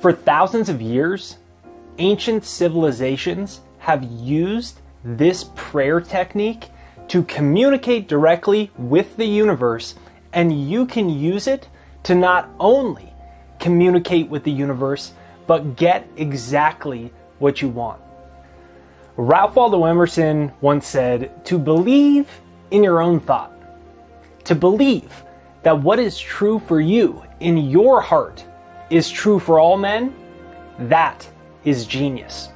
For thousands of years, ancient civilizations have used this prayer technique to communicate directly with the universe, and you can use it to not only communicate with the universe, but get exactly what you want. Ralph Waldo Emerson once said, "To believe in your own thought, to believe that what is true for you in your heart is true for all men, that is genius."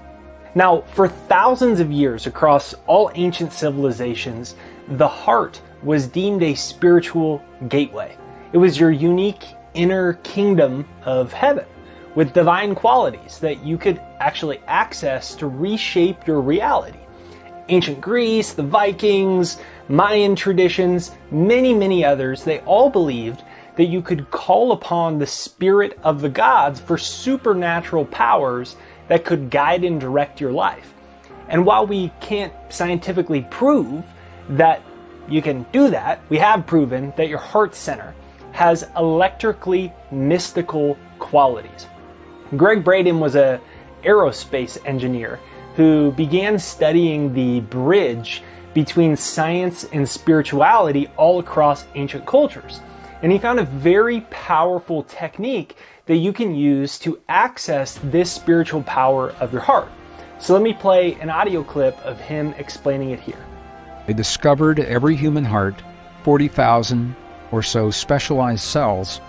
Now, for thousands of years across all ancient civilizations, the heart was deemed a spiritual gateway. It was your unique inner kingdom of heaven with divine qualities that you could actually access to reshape your reality. Ancient Greece, the Vikings, Mayan traditions, many others, they all believed that you could call upon the spirit of the gods for supernatural powers that could guide and direct your life. And while we can't scientifically prove that you can do that, we have proven that your heart center has electrically mystical qualities. Gregg Braden was an aerospace engineer who began studying the bridge between science and spirituality all across ancient cultures. And he found a very powerful technique that you can use to access this spiritual power of your heart. So let me play an audio clip of him explaining it here. They discovered every human heart, 40,000 or so specialized cells,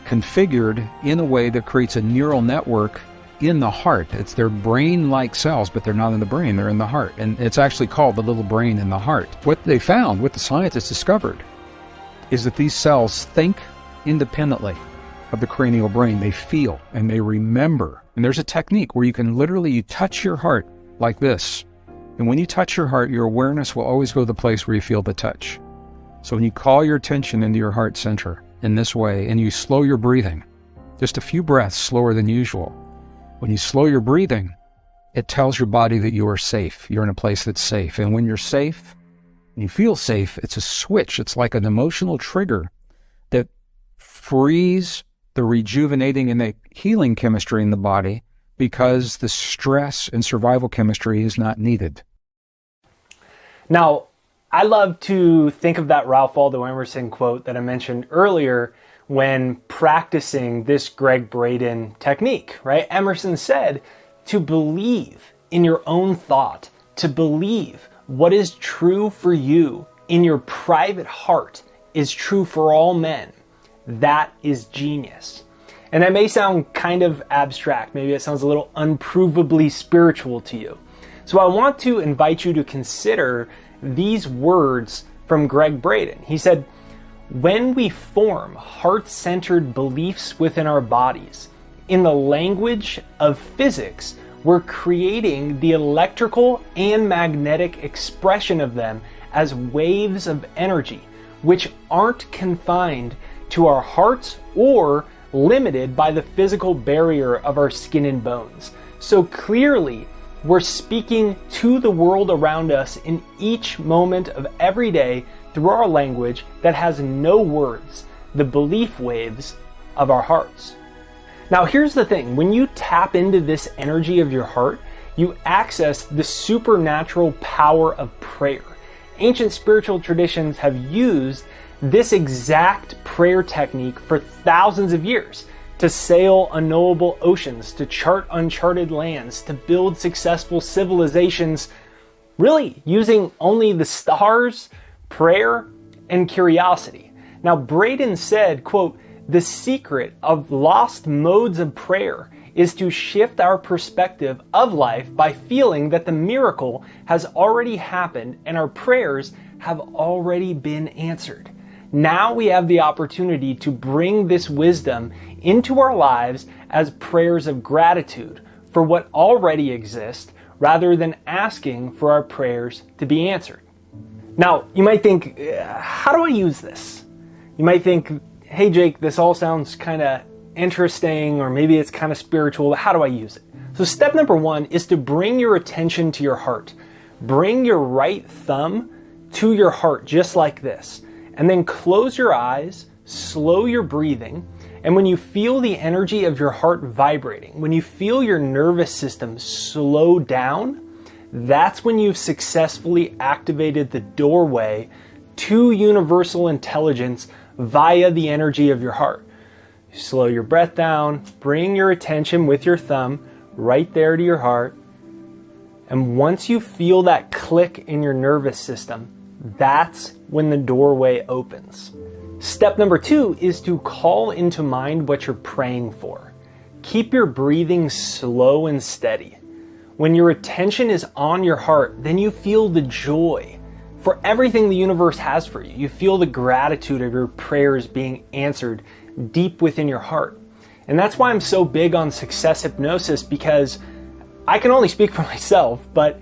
configured in a way that creates a neural network in the heart. It's their brain-like cells, but they're not in the brain, they're in the heart. And it's actually called the little brain in the heart. What they found, what the scientists discovered, is that these cells think independently of the cranial brain. They feel and they remember. And there's a technique where you can literally, you touch your heart like this. And when you touch your heart, your awareness will always go to the place where you feel the touch. So when you call your attention into your heart center in this way, and you slow your breathing, just a few breaths slower than usual, when you slow your breathing, it tells your body that you are safe. You're in a place that's safe. And when you're safe, and you feel safe, it's a switch. It's like an emotional trigger that frees the rejuvenating and the healing chemistry in the body, because the stress and survival chemistry is not needed. Now, I love to think of that Ralph Waldo Emerson quote that I mentioned earlier when practicing this Gregg Braden technique, right? Emerson said, to believe in your own thought, to believe what is true for you in your private heart is true for all men. That is genius. And that may sound kind of abstract. Maybe it sounds a little unprovably spiritual to you. So I want to invite you to consider these words from Gregg Braden. He said, when we form heart-centered beliefs within our bodies, in the language of physics, we're creating the electrical and magnetic expression of them as waves of energy, which aren't confined to our hearts or limited by the physical barrier of our skin and bones. So clearly, we're speaking to the world around us in each moment of every day through our language that has no words, the belief waves of our hearts. Now here's the thing, when you tap into this energy of your heart, you access the supernatural power of prayer. Ancient spiritual traditions have used this exact prayer technique for thousands of years to sail unknowable oceans, to chart uncharted lands, to build successful civilizations, really using only the stars, prayer, and curiosity. Now, Braden said, quote, the secret of lost modes of prayer is to shift our perspective of life by feeling that the miracle has already happened and our prayers have already been answered. Now we have the opportunity to bring this wisdom into our lives as prayers of gratitude for what already exists, rather than asking for our prayers to be answered. Now, you might think, how do I use this? You might think, hey Jake, this all sounds kind of interesting, or maybe it's kind of spiritual. How do I use it? So step number one is to bring your attention to your heart. Bring your right thumb to your heart, just like this. And then close your eyes, slow your breathing, And when you feel the energy of your heart vibrating, when you feel your nervous system slow down, that's when you've successfully activated the doorway to universal intelligence via the energy of your heart. You slow your breath down, bring your attention with your thumb right there to your heart. And once you feel that click in your nervous system, that's when the doorway opens. Step number 2 is to call into mind what you're praying for. Keep your breathing slow and steady. When your attention is on your heart, then you feel the joy for everything the universe has for you. You feel the gratitude of your prayers being answered deep within your heart. And that's why I'm so big on success hypnosis, because I can only speak for myself, but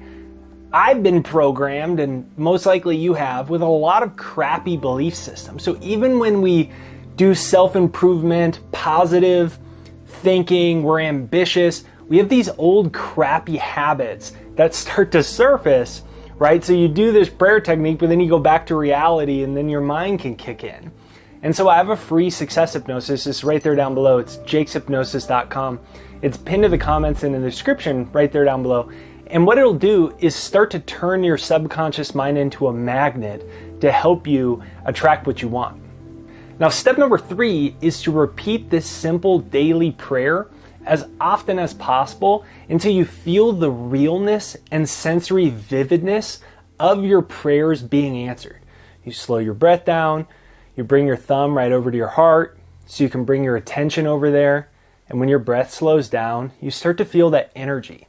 I've been programmed, and most likely you have, with a lot of crappy belief systems. So even when we do self-improvement, positive thinking, we're ambitious, we have these old crappy habits that start to surface, right? So you do this prayer technique, but then you go back to reality, and then your mind can kick in. And so I have a free success hypnosis. It's right there down below. It's jakeshypnosis.com. It's pinned to the comments in the description right there down below. And what it'll do is start to turn your subconscious mind into a magnet to help you attract what you want. Now, step number 3 is to repeat this simple daily prayer as often as possible until you feel the realness and sensory vividness of your prayers being answered. You slow your breath down, you bring your thumb right over to your heart so you can bring your attention over there. And when your breath slows down, you start to feel that energy.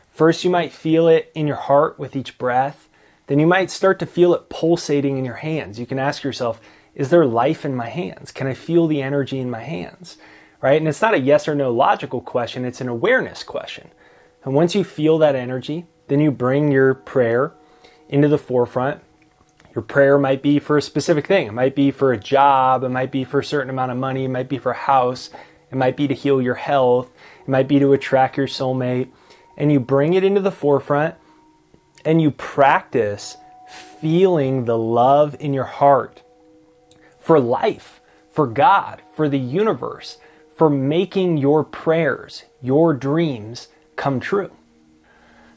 First, you might feel it in your heart with each breath. Then you might start to feel it pulsating in your hands. You can ask yourself, is there life in my hands? Can I feel the energy in my hands? Right? And it's not a yes or no logical question, it's an awareness question. And once you feel that energy, then you bring your prayer into the forefront. Your prayer might be for a specific thing. It might be for a job, it might be for a certain amount of money, it might be for a house, it might be to heal your health, it might be to attract your soulmate. And you bring it into the forefront and you practice feeling the love in your heart for life, for God, for the universe, for making your prayers, your dreams come true.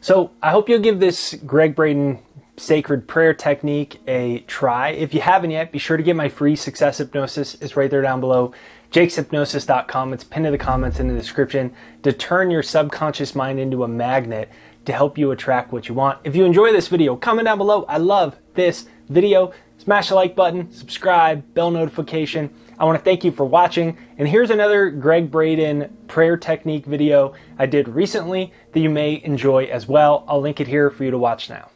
So I hope you'll give this Gregg Braden sacred prayer technique a try. If you haven't yet, be sure to get my free success hypnosis. It's right there down below. jakeshypnosis.com. It's pinned to the comments in the description to turn your subconscious mind into a magnet to help you attract what you want. If you enjoy this video, comment down below, I love this video. Smash the like button, subscribe, bell notification. I want to thank you for watching. And here's another Gregg Braden prayer technique video I did recently that you may enjoy as well. I'll link it here for you to watch now.